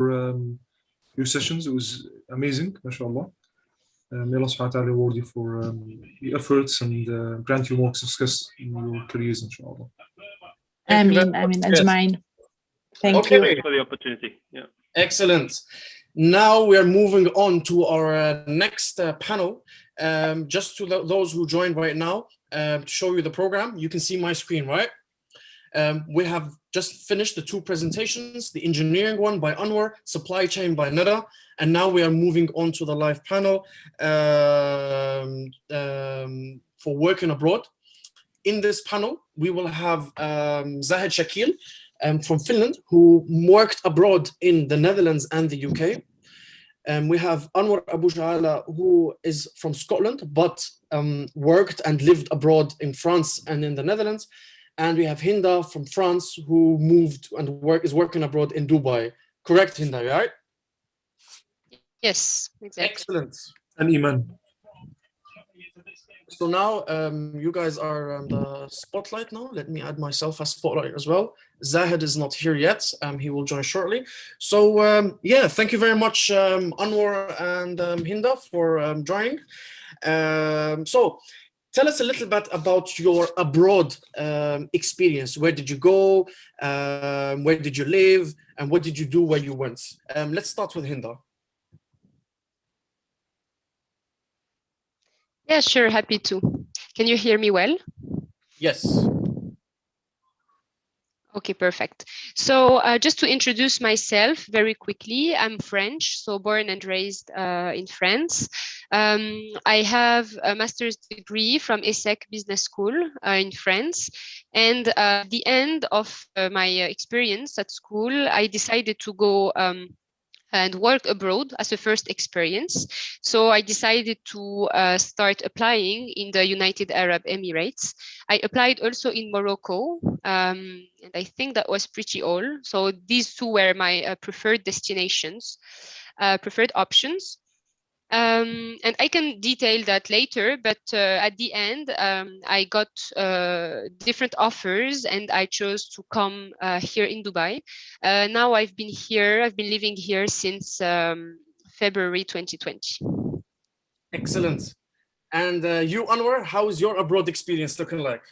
your sessions. It was amazing, mashallah. May Allah subhanahu wa ta'ala reward you for your efforts and grant you more success in your careers, inshallah. Ameen, Ameen, Ajmain. Thank you. Thanks for the opportunity. Yeah. Excellent. Now we are moving on to our next panel. Just to those who joined right now, to show you the program, you can see my screen, right? We have just finished the two presentations, the engineering one by Anwar, supply chain by Nada, and now we are moving on to the live panel for working abroad. In this panel, we will have Zahid Shakil from Finland, who worked abroad in the Netherlands and the UK. We have Anwar Abushaala, who is from Scotland, but worked and lived abroad in France and in the Netherlands. And we have Hynda from France, who moved and is working abroad in Dubai. Correct, Hynda, right? Yes, exactly. Excellent. And Iman. So now you guys are on the spotlight now. Let me add myself as spotlight as well. Zahid is not here yet. He will join shortly. So yeah, thank you very much, Anwar and Hynda, for joining. So tell us a little bit about your abroad experience. Where did you go? Where did you live? And what did you do where you went? Let's start with Hynda. Yeah, sure, happy to. Can you hear me well? Yes. Okay, perfect. So just to introduce myself very quickly, I'm French, so born and raised in France. I have a master's degree from ESSEC Business School in France. And at the end of my experience at school, I decided to go and work abroad as a first experience. So I decided to start applying in the United Arab Emirates. I applied also in Morocco, and I think that was pretty all. So these two were my preferred destinations, preferred options. And I can detail that later, but at the end, I got different offers and I chose to come here in Dubai. Now I've been living here since February 2020. Excellent. And you, Anwar, how is your abroad experience looking like?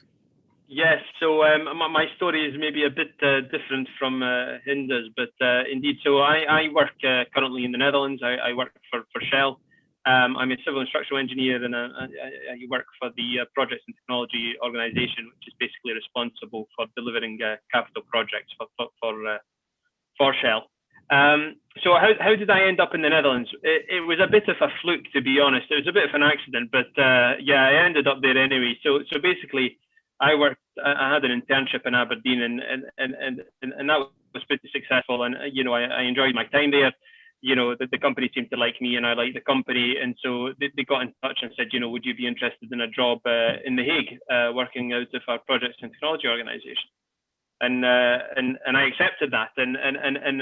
Yes, so my story is maybe a bit different from Hynda's, but indeed, so I work currently in the Netherlands. I work for Shell. I'm a civil and structural engineer, and I work for the Projects and Technology Organization, which is basically responsible for delivering capital projects for Shell. So how did I end up in the Netherlands? It was a bit of a fluke, to be honest. It was a bit of an accident, but yeah, I ended up there anyway. So basically, I had an internship in Aberdeen, and that was pretty successful, and I enjoyed my time there. The company seemed to like me and I liked the company. And so they got in touch and said, would you be interested in a job in The Hague, working out of our Projects and Technology Organization? And I accepted that and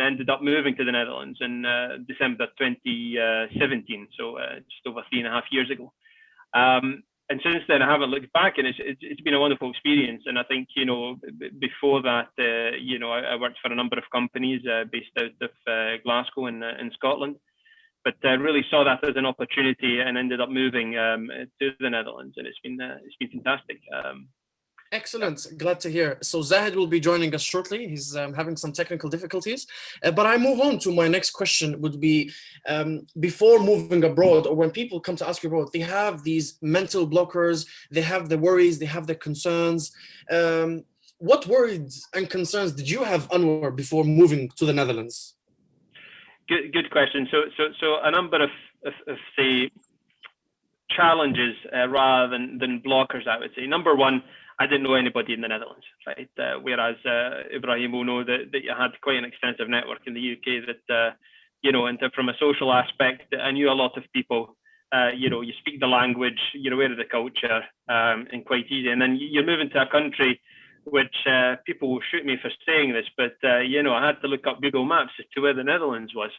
ended up moving to the Netherlands in December 2017. So just over 3.5 years ago. And since then, I haven't looked back, and it's been a wonderful experience. And I think, before that, I worked for a number of companies based out of Glasgow in Scotland, but really saw that as an opportunity and ended up moving to the Netherlands, and it's been fantastic. Excellent. Glad to hear. So Zahid will be joining us shortly. He's having some technical difficulties. But I move on to my next question would be, before moving abroad, or when people come to ask you abroad, they have these mental blockers, they have the worries, they have the concerns. What worries and concerns did you have, Anwar, before moving to the Netherlands? Good question. So a number of say, challenges rather than blockers, I would say. Number one, I didn't know anybody in the Netherlands, right? Whereas Ibrahim will know that you had quite an extensive network in the UK that, and from a social aspect, I knew a lot of people. You speak the language, you're aware of the culture, and quite easy. And then you're moving to a country which people will shoot me for saying this, but, I had to look up Google Maps as to where the Netherlands was.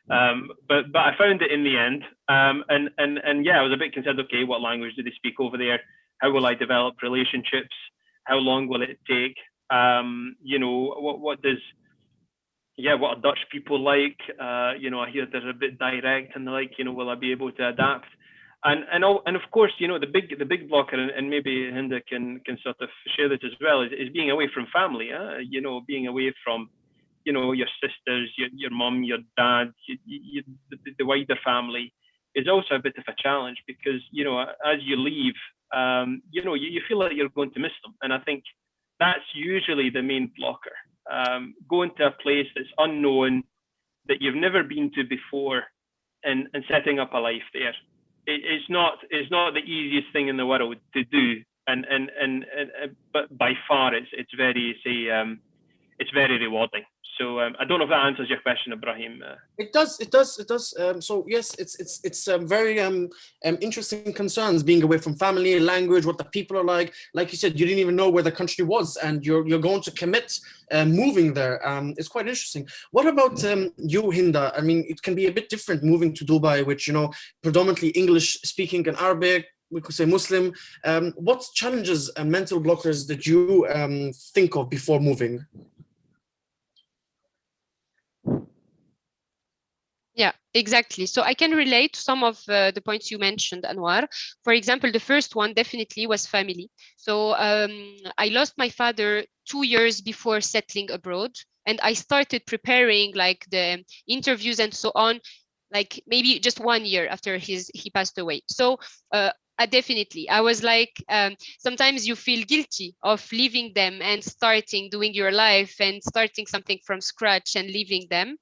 But I found it in the end. And yeah, I was a bit concerned, okay, what language do they speak over there? How will I develop relationships? How long will it take? What does yeah, what are Dutch people like? You know, I hear they're a bit direct and like, you know, will I be able to adapt? And of course, you know, the big blocker, and maybe Hynda can sort of share this as well, is being away from family. You know, being away from, you know, your sisters, your mum, your dad, the wider family is also a bit of a challenge, because, you know, as you leave, you know, you feel like you're going to miss them, and I think that's usually the main blocker. Going to a place that's unknown, that you've never been to before, and setting up a life there. It's not the easiest thing in the world to do, but by far it's very rewarding. So I don't know if that answers your question, Ibrahim. It does. So yes, it's very interesting concerns, being away from family, language, what the people are like. Like you said, you didn't even know where the country was, and you're going to commit moving there. It's quite interesting. What about you, Hynda? I mean, it can be a bit different moving to Dubai, which, you know, predominantly English speaking and Arabic. We could say Muslim. What challenges and mental blockers did you think of before moving? Yeah, exactly. So I can relate to some of the points you mentioned, Anwar. For example, the first one definitely was family. So I lost my father 2 years before settling abroad, and I started preparing like the interviews and so on, like maybe just 1 year after he passed away. So definitely, I was like, sometimes you feel guilty of leaving them and doing your life and starting something from scratch and leaving them.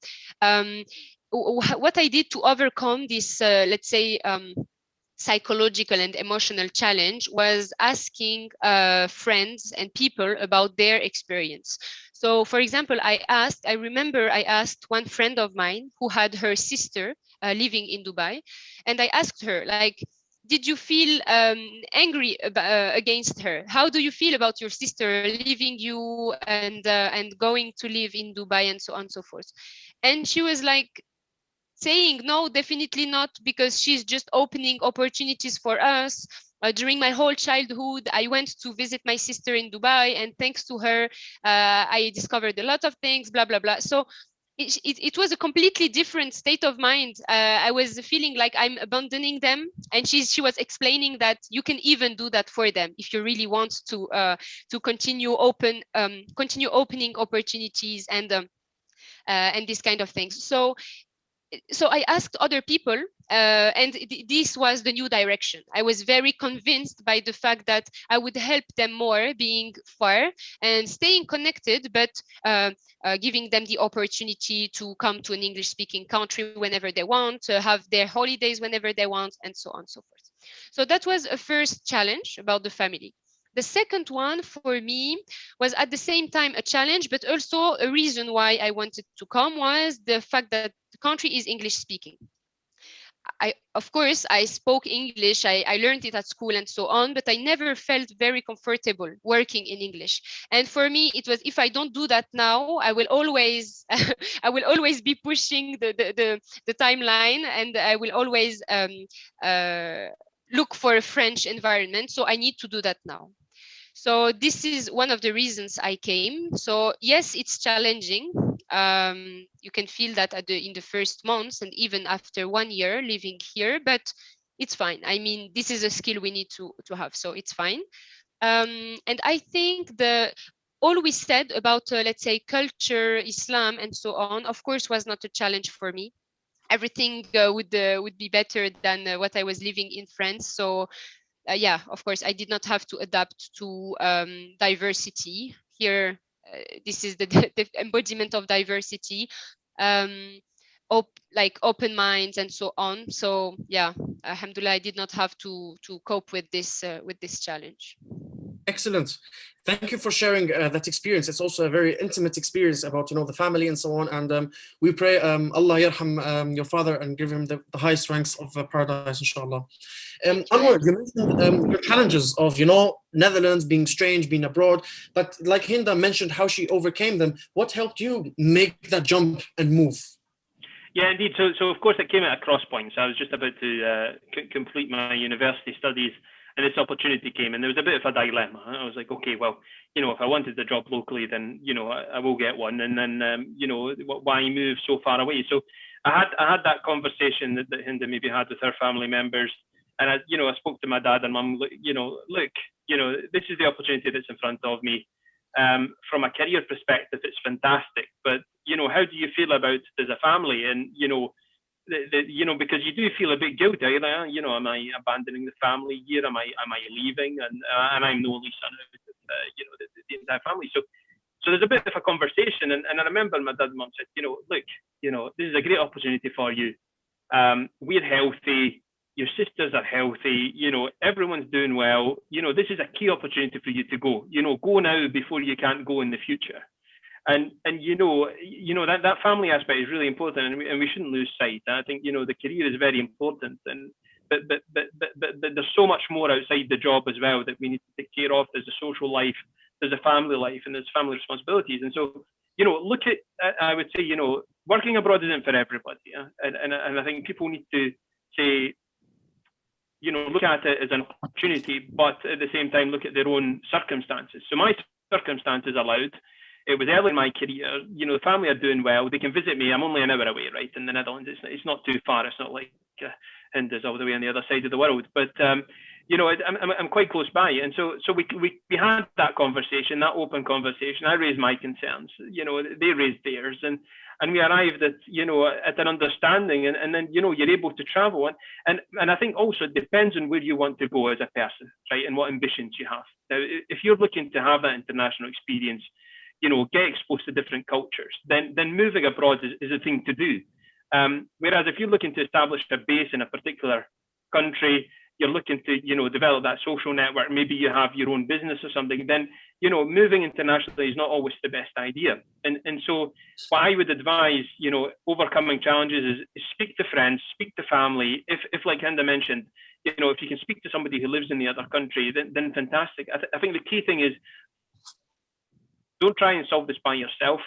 What I did to overcome this, let's say, psychological and emotional challenge was asking friends and people about their experience. So, for example, I remember I asked one friend of mine who had her sister living in Dubai, and I asked her, like, did you feel angry against her? How do you feel about your sister leaving you and going to live in Dubai and so on and so forth? And she was like, saying, no, definitely not, because she's just opening opportunities for us. During my whole childhood, I went to visit my sister in Dubai, and thanks to her, I discovered a lot of things, blah, blah, blah. So it was a completely different state of mind. I was feeling like I'm abandoning them. And she was explaining that you can even do that for them if you really want to continue opening opportunities and these kind of things. So I asked other people, and this was the new direction. I was very convinced by the fact that I would help them more being far and staying connected, but giving them the opportunity to come to an English-speaking country whenever they want, to have their holidays whenever they want, and so on and so forth. So that was a first challenge about the family. The second one for me was at the same time a challenge, but also a reason why I wanted to come, was the fact that the country is English speaking. Of course, I spoke English, I learned it at school and so on, but I never felt very comfortable working in English. And for me, it was, if I don't do that now, I will always, I will always be pushing the timeline, and I will always look for a French environment. So I need to do that now. So this is one of the reasons I came. So yes, it's challenging. You can feel that in the first months and even after 1 year living here, but it's fine. I mean, this is a skill we need to have, so it's fine. And I think all we said about, let's say, culture, Islam, and so on, of course, was not a challenge for me. Everything would be better than what I was living in France. So yeah, of course, I did not have to adapt to diversity here. This is the embodiment of diversity, like open minds and so on. So yeah, alhamdulillah, I did not have to cope with this challenge. Excellent. Thank you for sharing that experience. It's also a very intimate experience about, you know, the family and so on. And we pray Allah yarham your father and give him the highest ranks of paradise, inshallah. Anwar, you mentioned your challenges of, you know, Netherlands, being strange, being abroad. But like Hynda mentioned how she overcame them, what helped you make that jump and move? Yeah, indeed. So of course, it came at a cross point. So I was just about to complete my university studies. and this opportunity came, and there was a bit of a dilemma. I was like, okay, well, if I wanted the job locally, then I will get one, and then why move so far away? So I had that conversation that Hynda maybe had with her family members, and I spoke to my dad and mum. Look, this is the opportunity that's in front of me. From a career perspective, it's fantastic, but how do you feel about it as a family? And because you do feel a bit guilty. Like, am I abandoning the family here? Am I leaving? And I'm the only son of the entire family. So there's a bit of a conversation, and I remember my dad and mum said, look, this is a great opportunity for you. We're healthy. Your sisters are healthy. Everyone's doing well. This is a key opportunity for you to go. Go now before you can't go in the future. And that family aspect is really important, and we shouldn't lose sight. I think the career is very important, but there's so much more outside the job as well that we need to take care of. There's a social life, there's a family life, and there's family responsibilities. And so look at, I would say, working abroad isn't for everybody, and I think people need to say, look at it as an opportunity, but at the same time look at their own circumstances. So my circumstances allowed. It was early in my career. The family are doing well. They can visit me. I'm only an hour away, right, in the Netherlands. It's not too far. It's not like Hynda's all the way on the other side of the world. But I'm quite close by, and so we had that conversation, that open conversation. I raised my concerns. They raised theirs, and we arrived at an understanding, and then you're able to travel, and I think also it depends on where you want to go as a person, right, and what ambitions you have. Now, if you're looking to have that international experience, get exposed to different cultures, then moving abroad is a thing to do. Whereas if you're looking to establish a base in a particular country, you're looking to develop that social network, maybe you have your own business or something, then moving internationally is not always the best idea. And so what I would advise, overcoming challenges is speak to friends, speak to family. If like Hynda mentioned, if you can speak to somebody who lives in the other country, then fantastic. I think the key thing is, don't try and solve this by yourself.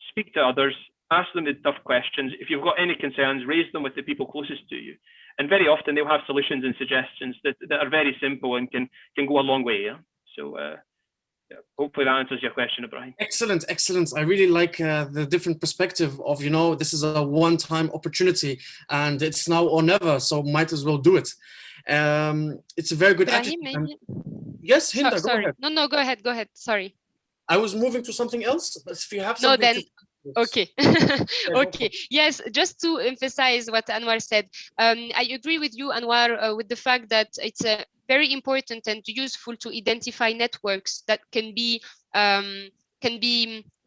Speak to others, ask them the tough questions. If you've got any concerns, raise them with the people closest to you. And very often they'll have solutions and suggestions that are very simple and can go a long way. Yeah? So hopefully that answers your question, Ibrahim. Excellent. I really like the different perspective of, this is a one-time opportunity and it's now or never, so might as well do it. It's a very good Ibrahim, attitude. maybe? Yes, Hynda, sorry. go ahead. No, go ahead. Sorry. I was moving to something else, but if you have something okay. Okay. Yes, just to emphasize what Anwar said, I agree with you, Anwar, with the fact that it's very important and useful to identify networks that can be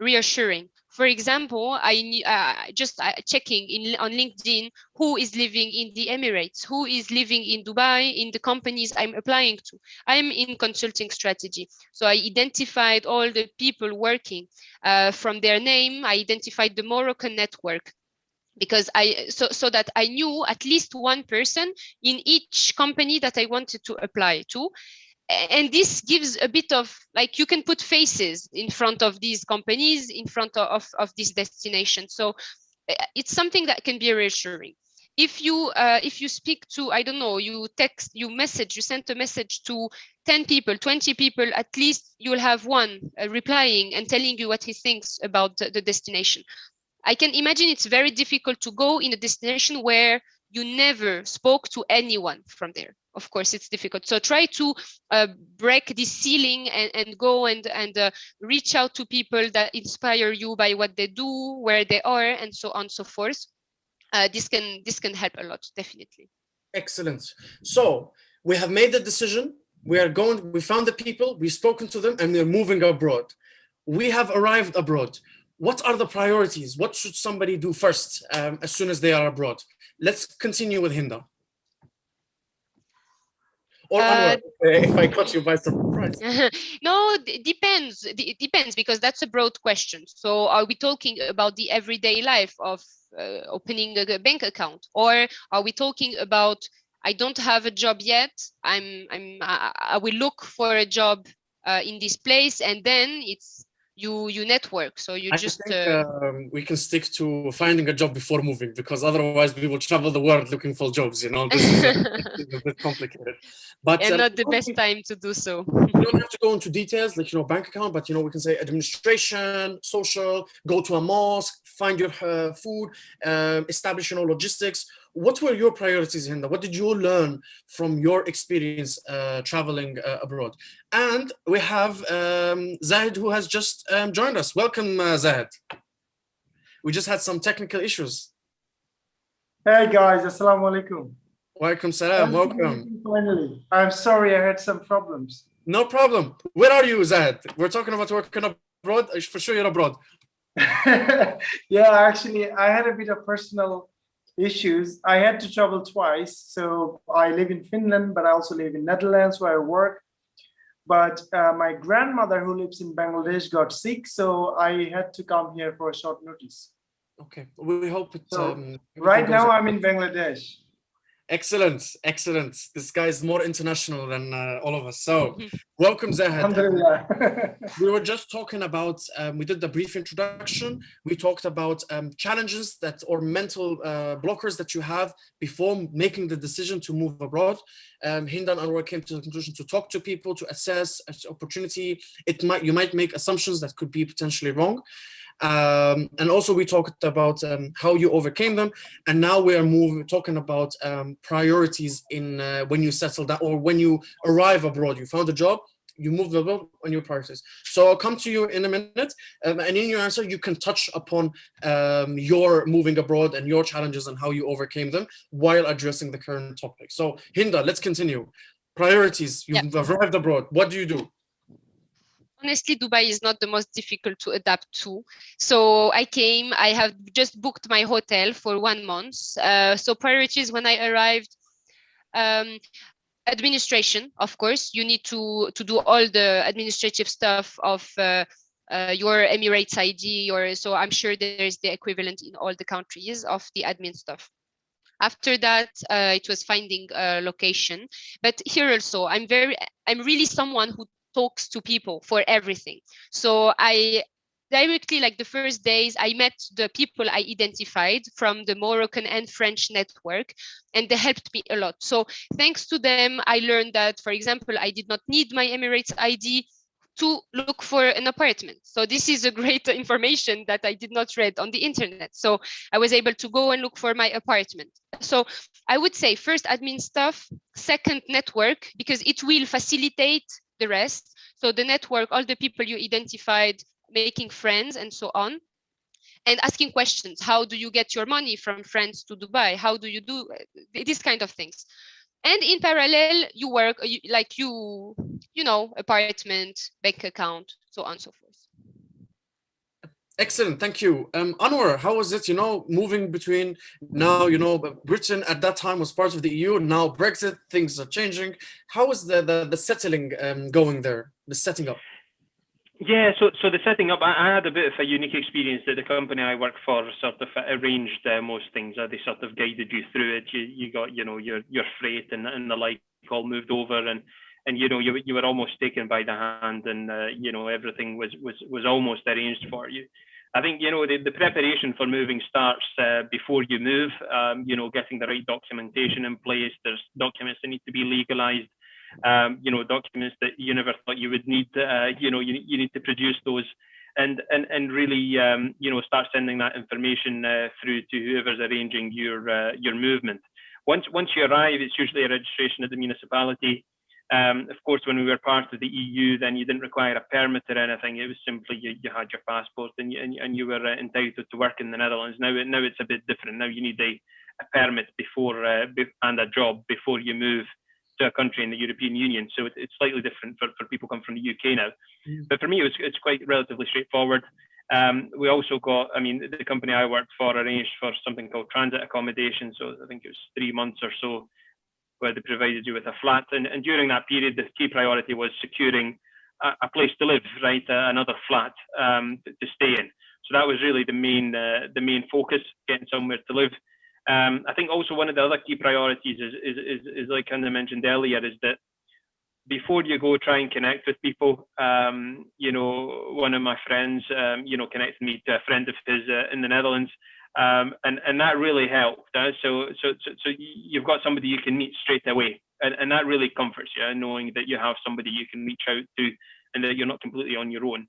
reassuring. For example, just checking on LinkedIn who is living in the Emirates, who is living in Dubai, in the companies I'm applying to. I'm in consulting strategy. So I identified all the people working from their name. I identified the Moroccan network, because so that I knew at least one person in each company that I wanted to apply to. And this gives a bit of, like, you can put faces in front of these companies, in front of this destination. So it's something that can be reassuring. If you speak to, I don't know, you send a message to 10 people, 20 people, at least you'll have one replying and telling you what he thinks about the destination. I can imagine it's very difficult to go in a destination where you never spoke to anyone from there. Of course, it's difficult. So try to break this ceiling and go and reach out to people that inspire you by what they do, where they are, and so on and so forth. This can help a lot, definitely. Excellent. So we have made the decision. We found the people, we've spoken to them, and they're moving abroad. We have arrived abroad. What are the priorities? What should somebody do first as soon as they are abroad? Let's continue with Hynda. Or Anwar, if I caught you by surprise. No, it depends. It depends, because that's a broad question. So are we talking about the everyday life of opening a bank account? Or are we talking about, I don't have a job yet, I will look for a job in this place, and then it's, you network. So you I just think we can stick to finding a job before moving, because otherwise we will travel the world looking for jobs. You know, this is a bit complicated. But and not the best time to do so. You don't have to go into details like, you know, bank account, but, you know, we can say administration, social, go to a mosque, find your food, establish, you know, logistics. What were your priorities, Hynda? What did you learn from your experience traveling abroad? And we have Zahid, who has just joined us. Welcome, Zahid. We just had some technical issues. Hey guys, assalamu alaikum. Welcome, salam. Welcome. Finally, I'm sorry I had some problems. No problem. Where are you, Zahid? We're talking about working abroad. For sure, you're abroad. Yeah, actually, I had a bit of personal issues. I had to travel twice. So I live in Finland, but I also live in Netherlands where I work. But my grandmother who lives in Bangladesh got sick, so I had to come here for a short notice. Okay, we hope it. So right now I'm in Bangladesh. Excellent, excellent. This guy is more international than all of us. So, welcome, Zahid. We were just talking about, we did the brief introduction. We talked about challenges that or mental blockers that you have before making the decision to move abroad. Hynda and Anwar came to the conclusion to talk to people, to assess opportunity. You might make assumptions that could be potentially wrong. And also we talked about how you overcame them, and now we are talking about priorities in when you settle down or when you arrive abroad. You found a job, you moved abroad, on your priorities. So I'll come to you in a minute, and in your answer you can touch upon your moving abroad and your challenges and how you overcame them while addressing the current topic. So Hynda, let's continue. Priorities. You've arrived abroad. What do you do? Honestly, Dubai is not the most difficult to adapt to. So I have just booked my hotel for 1 month. So priorities when I arrived, administration, of course, you need to do all the administrative stuff of your Emirates ID, so I'm sure there's the equivalent in all the countries of the admin stuff. After that, it was finding a location. But here also, I'm really someone who talks to people for everything. So I directly, like the first days, I met the people I identified from the Moroccan and French network, and they helped me a lot. So thanks to them, I learned that, for example, I did not need my Emirates ID to look for an apartment. So this is a great information that I did not read on the internet. So I was able to go and look for my apartment. So I would say first admin stuff, second network, because it will facilitate the rest. So the network, all the people you identified, making friends and so on, and asking questions. How do you get your money from France to Dubai? How do you do these kind of things? And in parallel, you work like you know, apartment, bank account, so on and so forth. Excellent, thank you. Anwar, how was it, you know, moving between now, you know, Britain at that time was part of the EU, now Brexit, things are changing. How was the settling going there, the setting up? Yeah, so the setting up, I had a bit of a unique experience that the company I work for sort of arranged most things. They sort of guided you through it. You got, you know, your freight and the like all moved over, and you know, you were almost taken by the hand, and you know, everything was almost arranged for you. I think, you know, the preparation for moving starts before you move. You know, getting the right documentation in place. There's documents that need to be legalized. You know, documents that you never thought you would need. You know, you need to produce those, and really, you know, start sending that information through to whoever's arranging your movement. Once you arrive, it's usually a registration at the municipality. Of course, when we were part of the EU, then you didn't require a permit or anything. It was simply you had your passport and you were entitled to work in the Netherlands. Now it's a bit different. Now you need a permit before and a job before you move to a country in the European Union. So it's slightly different for people coming from the UK now. But for me, it's quite relatively straightforward. We also got, I mean, the company I worked for arranged for something called transit accommodation. So I think it was 3 months or so, where they provided you with a flat. And during that period, the key priority was securing a place to live, right? Another flat to stay in. So that was really the main focus, getting somewhere to live. I think also one of the other key priorities is like Hynda mentioned earlier, is that before you go, try and connect with people. You know, one of my friends, you know, connected me to a friend of his in the Netherlands, and that really helped. So you've got somebody you can meet straight away, and that really comforts you, knowing that you have somebody you can reach out to, and that you're not completely on your own.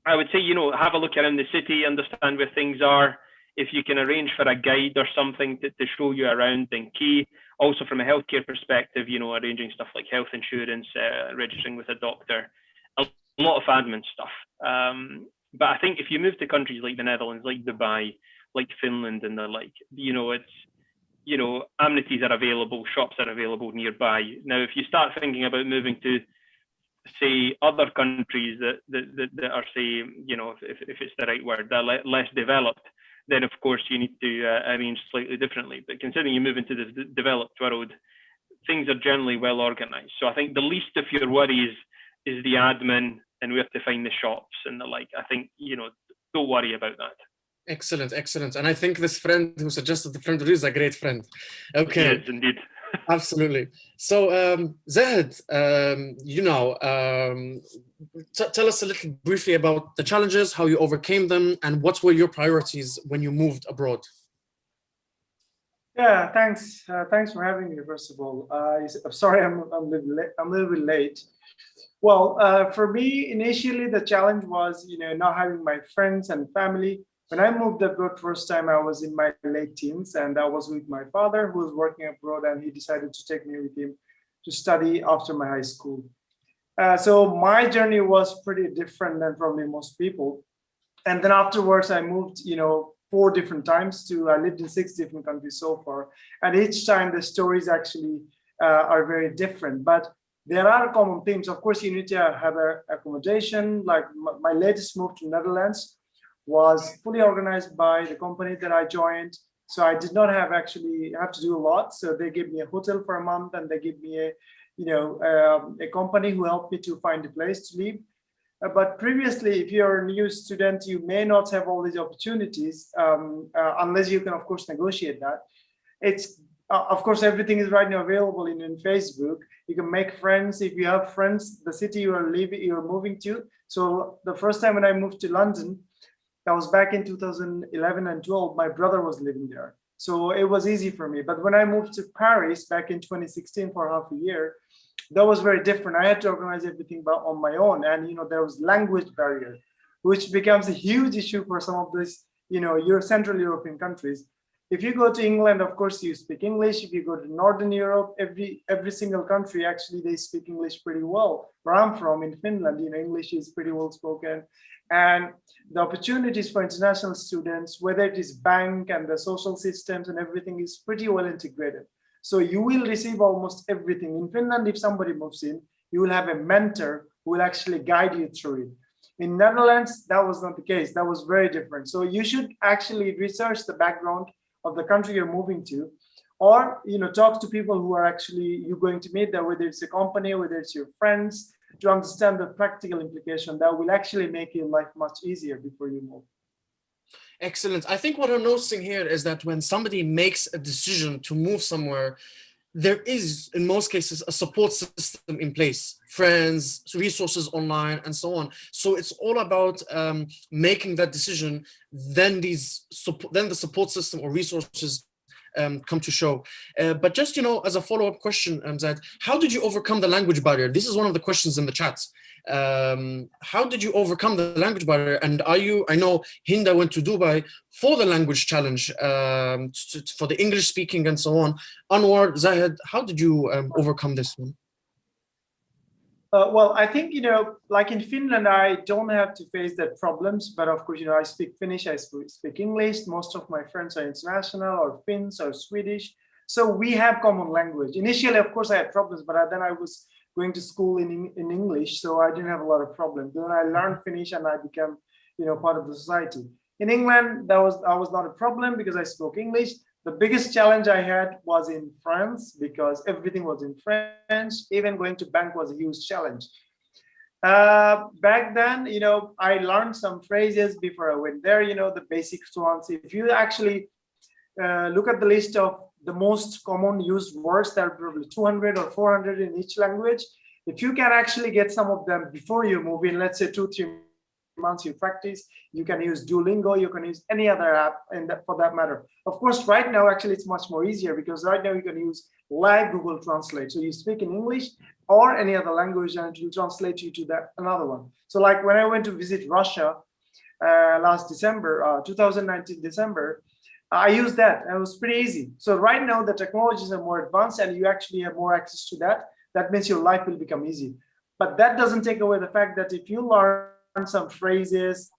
I would say, you know, have a look around the city, understand where things are. If you can arrange for a guide or something to show you around, then key. Also from a healthcare perspective, you know, arranging stuff like health insurance, registering with a doctor, a lot of admin stuff. But I think if you move to countries like the Netherlands, like Dubai, like Finland and the like, you know, it's, you know, amenities are available, shops are available nearby. Now, if you start thinking about moving to, say, other countries that are, say, you know, if it's the right word, that are less developed, then of course you need to arrange slightly differently. But considering you move into the developed world, things are generally well organized. So I think the least of your worries is the admin and where to find the shops and the like. I think, you know, don't worry about that. Excellent, excellent. And I think this friend who suggested the friend is a great friend. Okay. Yes, indeed. Absolutely. So, Zahid, you know, tell us a little briefly about the challenges, how you overcame them, and what were your priorities when you moved abroad? Yeah, thanks. Thanks for having me, first of all. I'm sorry I'm a little bit late. Well, for me, initially, the challenge was, you know, not having my friends and family. When I moved abroad first time, I was in my late teens, and I was with my father who was working abroad, and he decided to take me with him to study after my high school. So my journey was pretty different than probably most people. And then afterwards, I moved, you know, 4 different times I lived in 6 different countries so far. And each time the stories actually are very different, but there are common themes. Of course, you need to have an accommodation. Like my latest move to Netherlands was fully organized by the company that I joined. So I did not have to do a lot. So they gave me a hotel for a month, and they gave me a company who helped me to find a place to live. But previously, if you're a new student, you may not have all these opportunities unless you can, of course, negotiate that. It's of course, everything is right now available in Facebook. You can make friends. If you have friends, the city you're moving to. So the first time when I moved to London, that was back in 2011 and 12, my brother was living there. So it was easy for me. But when I moved to Paris back in 2016 for half a year, that was very different. I had to organize everything on my own. And, you know, there was language barrier, which becomes a huge issue for some of these, you know, your Central European countries. If you go to England, of course, you speak English. If you go to Northern Europe, every single country, actually, they speak English pretty well. Where I'm from, in Finland, you know, English is pretty well spoken. And the opportunities for international students, whether it is bank and the social systems and everything, is pretty well integrated. So you will receive almost everything. In Finland, if somebody moves in, you will have a mentor who will actually guide you through it. In Netherlands, that was not the case. That was very different. So you should actually research the background of the country you're moving to, or, you know, talk to people who are actually you're going to meet there, whether it's a company, whether it's your friends, to understand the practical implication that will actually make your life much easier before you move. Excellent. I think what I'm noticing here is that when somebody makes a decision to move somewhere, there is, in most cases, a support system in place, friends, resources online, and so on. So it's all about making that decision. Then the support system or resources come to show. But just, you know, as a follow-up question, Zahid, how did you overcome the language barrier? This is one of the questions in the chat. How did you overcome the language barrier? And I know Hynda went to Dubai for the language challenge, for the English speaking and so on. Anwar, Zahid, how did you overcome this one? Well, I think, you know, like in Finland, I don't have to face that problems. But of course, you know, I speak Finnish, I speak English. Most of my friends are international or Finns or Swedish. So we have common language. Initially, of course, I had problems, but then I was going to school in English, so I didn't have a lot of problems. Then I learned Finnish and I became, you know, part of the society. In England, that was not a problem because I spoke English. The biggest challenge I had was in France because everything was in French. Even going to bank was a huge challenge. Back then, you know, I learned some phrases before I went there, you know, the basic ones. If you actually look at the list of the most common used words. There are probably 200 or 400 in each language. If you can actually get some of them before you move in, let's say 2-3 months you practice, you can use Duolingo, you can use any other app, and for that matter. Of course, right now, actually, it's much more easier because right now you can use live Google Translate. So you speak in English or any other language and it will translate you to that another one. So like when I went to visit Russia last December, 2019 December, I used that and it was pretty easy. So right now the technologies are more advanced and you actually have more access to that. That means your life will become easy. But that doesn't take away the fact that if you learn some phrases,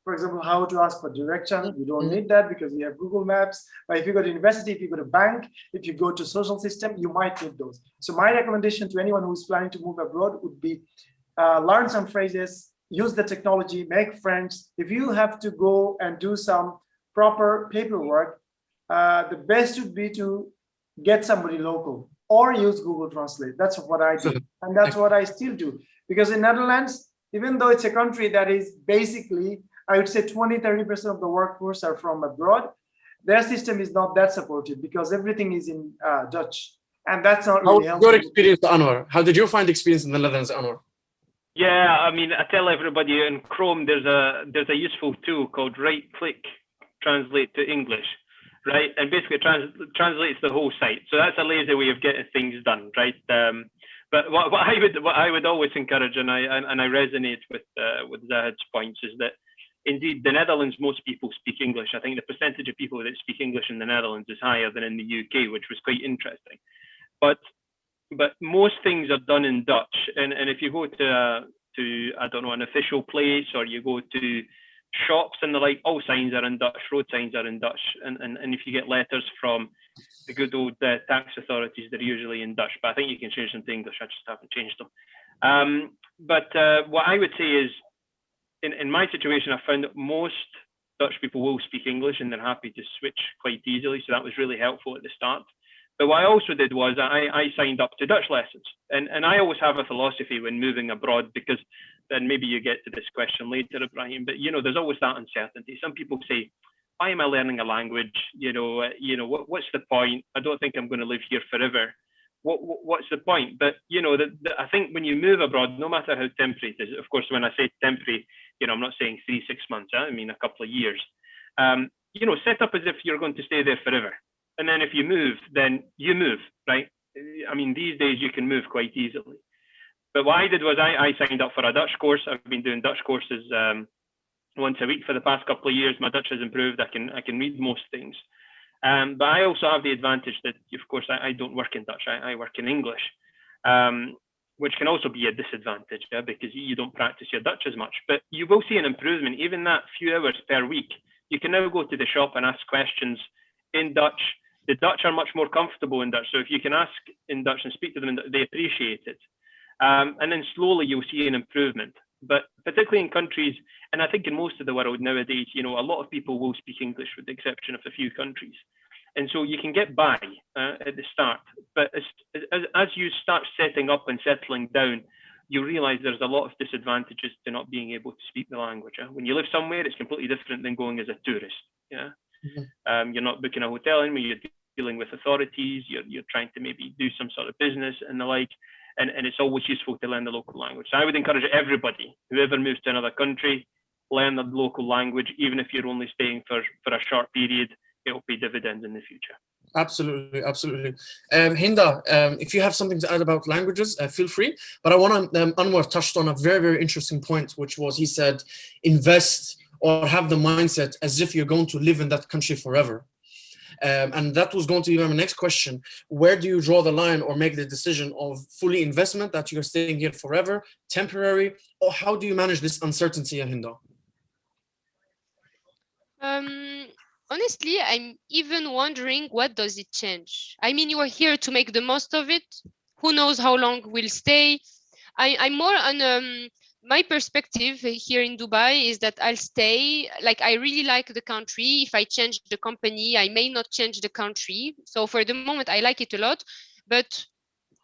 for example, how to ask for direction, you don't need that because you have Google Maps. But if you go to university, if you go to bank, if you go to social system, you might need those. So my recommendation to anyone who's planning to move abroad would be learn some phrases, use the technology, make friends. If you have to go and do some proper paperwork, the best would be to get somebody local or use Google Translate. That's what I do. And that's what I still do. Because in Netherlands, even though it's a country that is basically, I would say 20-30% of the workforce are from abroad, their system is not that supportive because everything is in Dutch. And that's not really helpful. Your experience, Anwar? How did you find experience in the Netherlands, Anwar? Yeah, I mean, I tell everybody in Chrome, there's a useful tool called right-click translate to English, right? And basically translates the whole site. So that's a lazy way of getting things done, right? But what I would always encourage, and I resonate with Zahid's points, is that indeed the Netherlands, most people speak English. I think the percentage of people that speak English in the Netherlands is higher than in the UK, which was quite interesting. But most things are done in Dutch, and if you go to I don't know, an official place, or you go to shops and the like, all signs are in Dutch, road signs are in Dutch, and if you get letters from the good old tax authorities, they're usually in Dutch, but I think you can change them to English. I just haven't changed them. But what I would say is, in my situation, I found that most Dutch people will speak English and they're happy to switch quite easily. So that was really helpful at the start. But what I also did was I signed up to Dutch lessons. And I always have a philosophy when moving abroad, because then maybe you get to this question later, Ibrahim, but there's always that uncertainty. Some people say, why am I learning a language? What's the point? I don't think I'm going to live here forever. What's the point? But I think when you move abroad, no matter how temporary it is, of course, when I say temporary, I'm not saying 3-6 months. I mean a couple of years. Set up as if you're going to stay there forever. And then if you move, then you move, right? I mean, these days you can move quite easily. But what I did was I signed up for a Dutch course. I've been doing Dutch courses once a week for the past couple of years. My Dutch has improved. I can read most things. But I also have the advantage that, of course, I don't work in Dutch. I work in English, which can also be a disadvantage, because you don't practice your Dutch as much. But you will see an improvement, even that few hours per week. You can now go to the shop and ask questions in Dutch. The Dutch are much more comfortable in Dutch. So if you can ask in Dutch and speak to them, they appreciate it. And then slowly you'll see an improvement. But particularly in countries, and I think in most of the world nowadays, a lot of people will speak English with the exception of a few countries. And so you can get by at the start. But as you start setting up and settling down, you realize there's a lot of disadvantages to not being able to speak the language. When you live somewhere, it's completely different than going as a tourist. You're not booking a hotel anymore, you're dealing with authorities, you're trying to maybe do some sort of business and the like. And it's always useful to learn the local language. So I would encourage everybody, whoever moves to another country, learn the local language, even if you're only staying for a short period. It will pay dividends in the future. Absolutely, absolutely. Hynda, if you have something to add about languages, feel free. But I want to, Anwar touched on a very, very interesting point, which was, he said, invest or have the mindset as if you're going to live in that country forever. And that was going to be my next question. Where do you draw the line or make the decision of fully investment, that you're staying here forever, temporary, or how do you manage this uncertainty, Hynda? Honestly, I'm even wondering, what does it change? I mean, you are here to make the most of it. Who knows how long we'll stay? I'm more on my perspective here in Dubai is that I'll stay. Like, I really like the country. If I change the company, I may not change the country. So for the moment, I like it a lot. But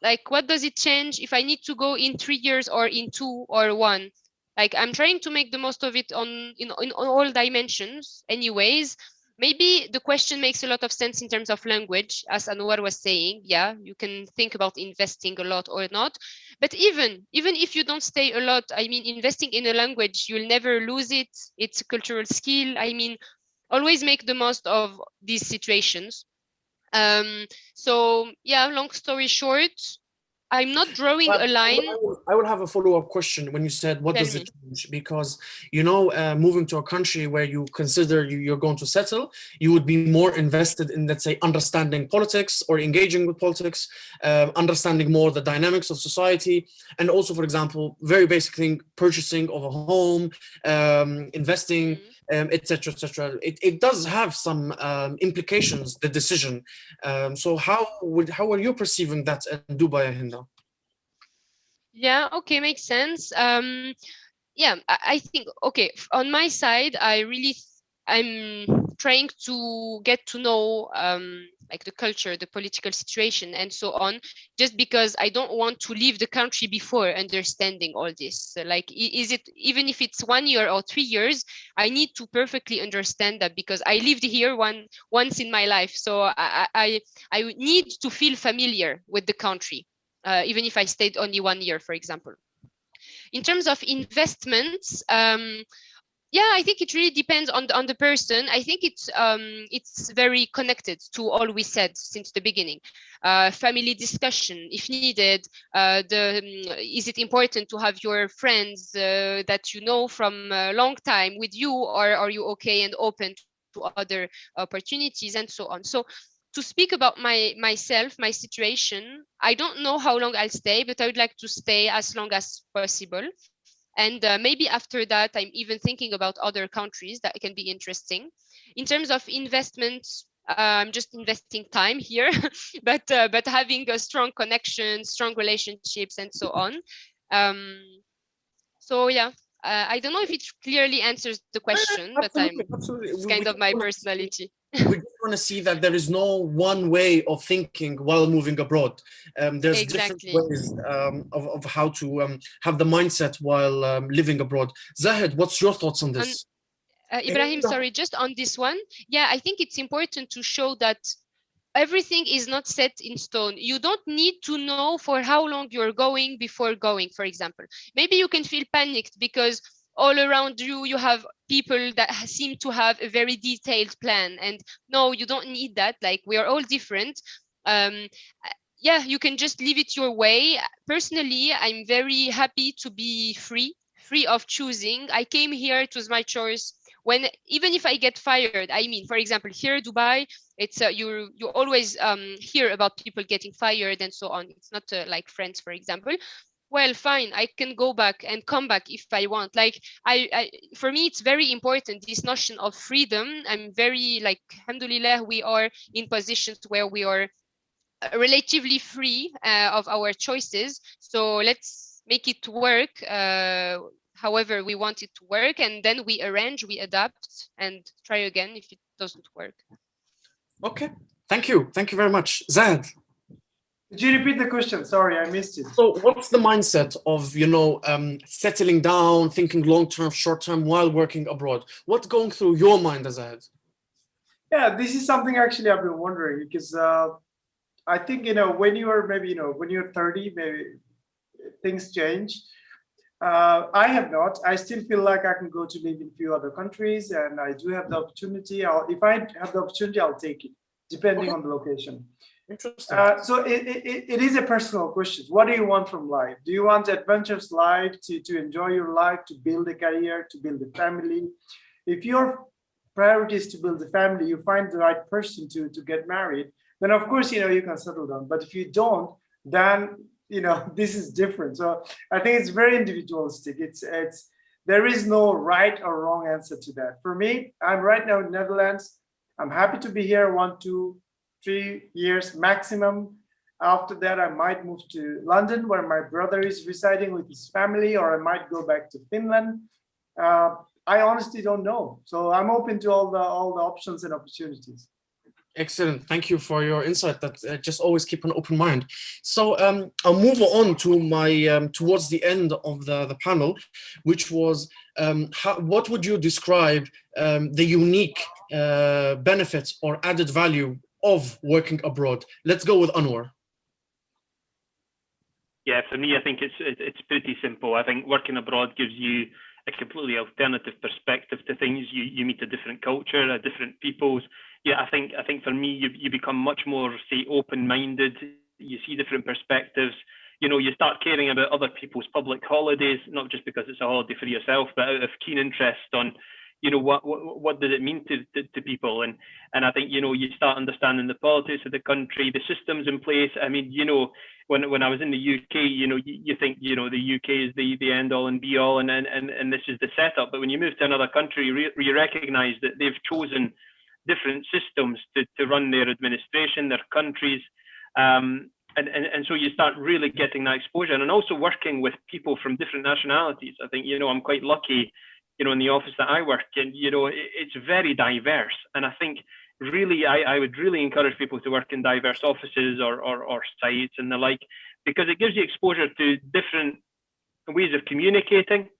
like, what does it change if I need to go in 3 years or in 2 or 1? Like, I'm trying to make the most of it in all dimensions anyways. maybe the question makes a lot of sense in terms of language, as Anwar was saying. Yeah, you can think about investing a lot or not. But even if you don't stay a lot, I mean, investing in a language, you'll never lose it. It's a cultural skill. I mean, always make the most of these situations. So yeah, long story short, I'm not drawing a line. I will have a follow-up question when you said, what does it change? Because, you know, moving to a country where you consider you're going to settle, you would be more invested in, let's say, understanding politics or engaging with politics, understanding more the dynamics of society. And also, for example, very basic thing, purchasing of a home, investing, etc., etc. It does have some implications, the decision. So how are you perceiving that in Dubai, Hynda? Yeah, okay, makes sense. Yeah, I think, okay, on my side, I'm trying to get to know like the culture, the political situation, and so on, just because I don't want to leave the country before understanding all this. So like, is it, even if it's 1 year or 3 years, I need to perfectly understand that, because I lived here once in my life. So I need to feel familiar with the country, even if I stayed only 1 year, for example. In terms of investments, yeah, I think it really depends on the person. I think it's very connected to all we said since the beginning. Family discussion, if needed. Is it important to have your friends that you know from a long time with you, or are you okay and open to other opportunities, and so on. So to speak about myself, my situation, I don't know how long I'll stay, but I would like to stay as long as possible. And maybe after that, I'm even thinking about other countries that can be interesting. In terms of investments, I'm just investing time here, but having a strong connection, strong relationships, and so on. So yeah, I don't know if it clearly answers the question, but it's kind of my personality. We just want to see that there is no one way of thinking while moving abroad. There's different ways of how to have the mindset while living abroad. Zahid, what's your thoughts on this? Ibrahim, sorry, just on this one. Yeah, I think it's important to show that everything is not set in stone. You don't need to know for how long you're going before going, for example. Maybe you can feel panicked because all around you, you have people that seem to have a very detailed plan. And no, you don't need that. Like, we are all different. Yeah, you can just leave it your way. Personally, I'm very happy to be free of choosing. I came here, it was my choice. Even if I get fired, I mean, for example, here Dubai, it's you always hear about people getting fired and so on. It's not like France, for example. Well, fine, I can go back and come back if I want. Like, for me, it's very important, this notion of freedom. I'm very, like, alhamdulillah, we are in positions where we are relatively free of our choices. So let's make it work however we want it to work, and then we arrange, we adapt, and try again if it doesn't work. Okay, thank you very much. Zahid, could you repeat the question? Sorry, I missed it. So what's the mindset of, you know, settling down, thinking long-term, short-term while working abroad? What's going through your mind, Zahid? Yeah, this is something actually I've been wondering, because I think, you know, when you are maybe, you know, when you're 30, maybe things change. I have not. I still feel like I can go to live in a few other countries, and I do have the opportunity. If I have the opportunity, I'll take it, depending on the location. Interesting. So it is a personal question. What do you want from life? Do you want adventurous life, to enjoy your life, to build a career, to build a family? If your priority is to build a family, you find the right person to get married, then of course, you know, you can settle down. But if you don't, then, you know, this is different. So I think it's very individualistic. There is no right or wrong answer to that. For me, I'm right now in Netherlands. I'm happy to be here 1, 2, 3 years maximum. After that, I might move to London, where my brother is residing with his family, or I might go back to Finland. I honestly don't know. So I'm open to all the options and opportunities. Excellent. Thank you for your insight. That just always keep an open mind. So I'll move on to my towards the end of the panel, which was what would you describe the unique benefits or added value of working abroad? Let's go with Anwar. Yeah, for me, I think it's pretty simple. I think working abroad gives you a completely alternative perspective to things. You meet a different culture, a different peoples. Yeah, I think for me, you become much more, say, open-minded. You see different perspectives. You know, you start caring about other people's public holidays, not just because it's a holiday for yourself, but out of keen interest on, you know, what does it mean to people? And I think, you know, you start understanding the politics of the country, the systems in place. I mean, you know, when I was in the UK, you know, you think, you know, the UK is the end all and be all, and this is the setup. But when you move to another country, you recognize that they've chosen different systems to run their administration, their countries. And so you start really getting that exposure, and also working with people from different nationalities. I think, you know, I'm quite lucky, you know, in the office that I work in, you know, it's very diverse. And I think really, I would really encourage people to work in diverse offices or sites and the like, because it gives you exposure to different ways of communicating.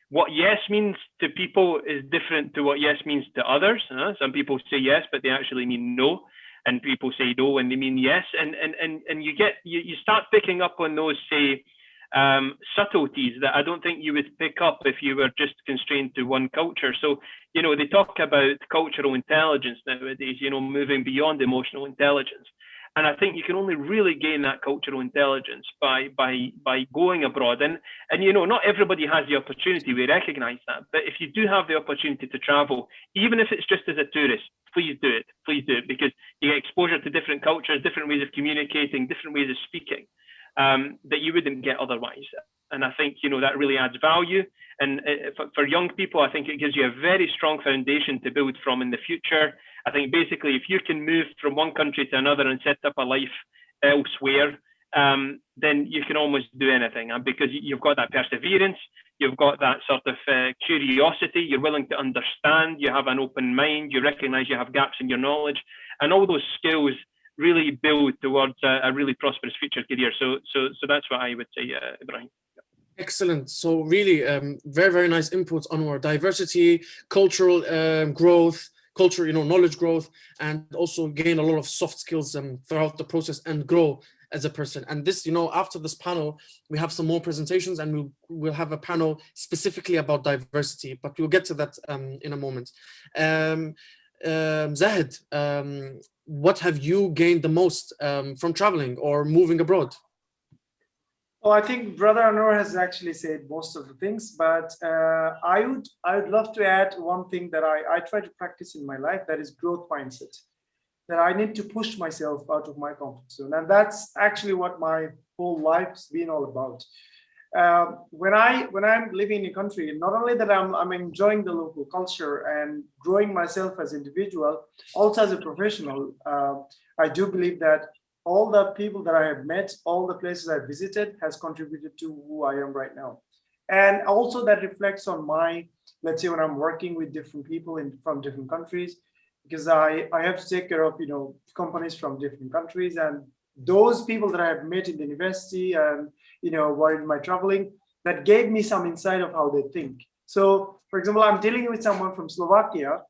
What yes means to people is different to what yes means to others. Some people say yes, but they actually mean no. And people say no when they mean yes. And you start picking up on those, say, subtleties that I don't think you would pick up if you were just constrained to one culture. So, you know, they talk about cultural intelligence nowadays, you know, moving beyond emotional intelligence. And I think you can only really gain that cultural intelligence by going abroad. And you know, not everybody has the opportunity, we recognize that. But if you do have the opportunity to travel, even if it's just as a tourist, please do it. Please do it, because you get exposure to different cultures, different ways of communicating, different ways of speaking that you wouldn't get otherwise. And I think, you know, that really adds value. And for young people, I think it gives you a very strong foundation to build from in the future. I think basically, if you can move from one country to another and set up a life elsewhere, then you can almost do anything, because you've got that perseverance, you've got that sort of curiosity, you're willing to understand, you have an open mind, you recognize you have gaps in your knowledge, and all those skills really build towards a really prosperous future career. So that's what I would say, Ibrahim. Excellent. So really, very, very nice inputs on our diversity, cultural growth, culture, you know, knowledge growth, and also gain a lot of soft skills throughout the process and grow as a person. And this, you know, after this panel, we have some more presentations, and we'll have a panel specifically about diversity, but we'll get to that in a moment. Zahid, what have you gained the most from traveling or moving abroad? Oh, I think Brother Anwar has actually said most of the things, but I would love to add one thing that I try to practice in my life, that is growth mindset. That I need to push myself out of my comfort zone, and that's actually what my whole life's been all about. When I'm living in a country, not only that I'm enjoying the local culture and growing myself as an individual, also as a professional, I do believe that all the people that I have met, all the places I've visited has contributed to who I am right now. And also that reflects on my, let's say, when I'm working with different people from different countries, because I have to take care of, you know, companies from different countries, and those people that I have met in the university and, you know, while in my traveling, that gave me some insight of how they think. So, for example, I'm dealing with someone from Slovakia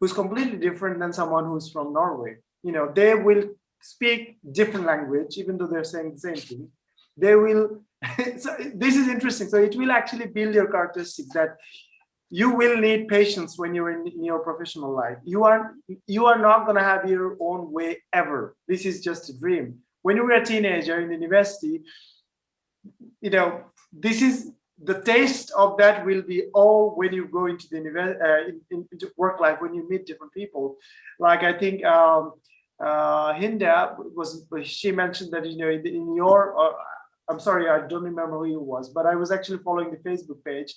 who's completely different than someone who's from Norway. You know, they will speak different language, even though they're saying the same thing. They will, so this is interesting. So it will actually build your characteristics, that you will need patience when you're in your professional life. You are not going to have your own way ever. This is just a dream. When you were a teenager in university, you know, this is the taste of that will be all when you go into the into work life, when you meet different people. Like I think Hynda she mentioned that, you know, in your, I'm sorry, I don't remember who it was, but I was actually following the Facebook page,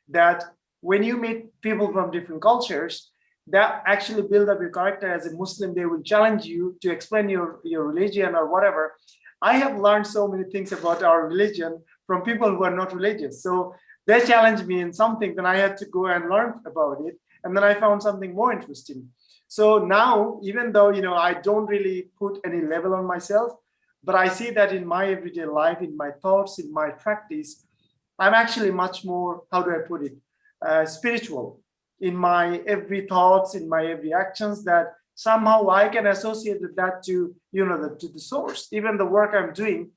that when you meet people from different cultures, that actually build up your character. As a Muslim, they will challenge you to explain your religion or whatever. I have learned so many things about our religion from people who are not religious. So they challenged me in something, then I had to go and learn about it. And then I found something more interesting. So now, even though, I don't really put any level on myself, but I see that in my everyday life, in my thoughts, in my practice, I'm actually much more, how do I put it, spiritual in my every thoughts, in my every actions, that somehow I can associate that to, to the source. Even the work I'm doing,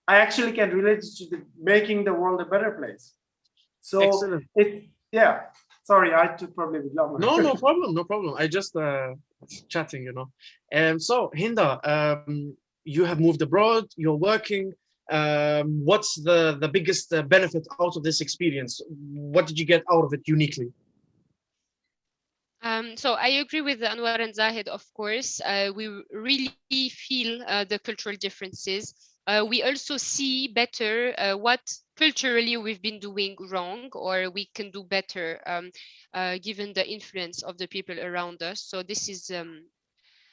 I actually can relate it to making the world a better place. So excellent. Yeah. Sorry, I took probably a bit longer. No problem, no problem. I just chatting, And so, Hynda, you have moved abroad. You're working. What's the biggest benefit out of this experience? What did you get out of it uniquely? So I agree with Anwar and Zahid, of course. We really feel the cultural differences. We also see better what culturally we've been doing wrong, or we can do better given the influence of the people around us. So this is,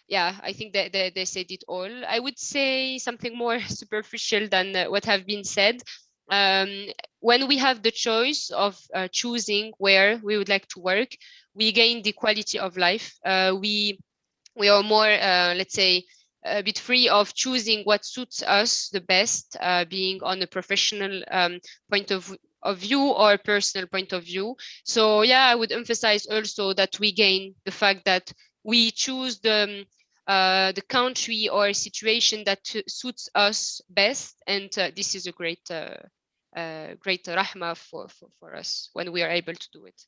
yeah, I think that they said it all. I would say something more superficial than what have been said. When we have the choice of choosing where we would like to work, we gain the quality of life. We are more, let's say, a bit free of choosing what suits us the best, being on a professional point of view or personal point of view. So yeah, I would emphasize also that we gain the fact that we choose the country or situation that suits us best, and this is a great great rahma for us when we are able to do it.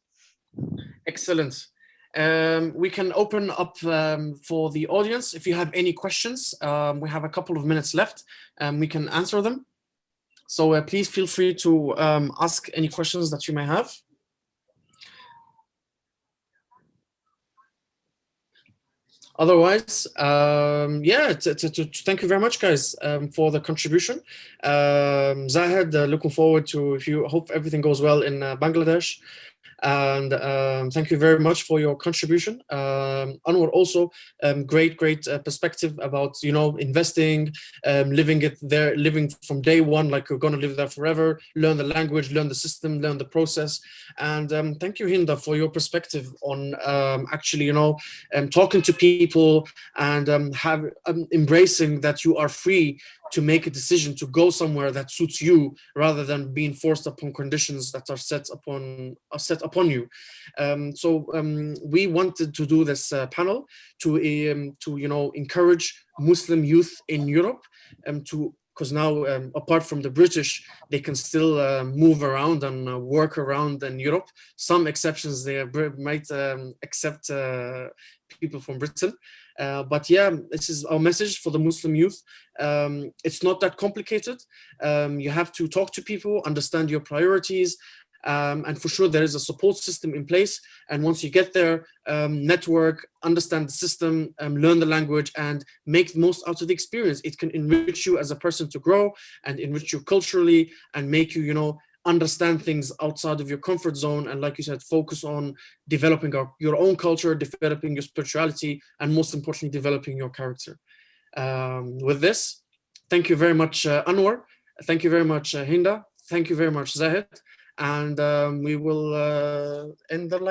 Excellent. We can open up for the audience. If you have any questions, we have a couple of minutes left and we can answer them. So please feel free to ask any questions that you may have. Otherwise, yeah, thank you very much, guys, for the contribution. Zahid, looking forward to, hope everything goes well in Bangladesh. And thank you very much for your contribution. Anwar, also great perspective about investing, living it there, living from day one, like you're going to live there forever, learn the language, learn the system, learn the process. And thank you, Hynda, for your perspective on actually talking to people and embracing that you are free to make a decision to go somewhere that suits you, rather than being forced upon conditions that are set upon you. So we wanted to do this panel to encourage Muslim youth in Europe because now, apart from the British, they can still move around and work around in Europe. Some exceptions, they might accept people from Britain. But yeah, this is our message for the Muslim youth. It's not that complicated. You have to talk to people, understand your priorities, and for sure there is a support system in place. And once you get there, network, understand the system, learn the language, and make the most out of the experience. It can enrich you as a person to grow and enrich you culturally and make you, understand things outside of your comfort zone. And like you said, focus on developing your own culture, developing your spirituality, and most importantly, developing your character. With this, thank you very much, Anwar. Thank you very much, Hynda. Thank you very much, Zahid. And we will end the live.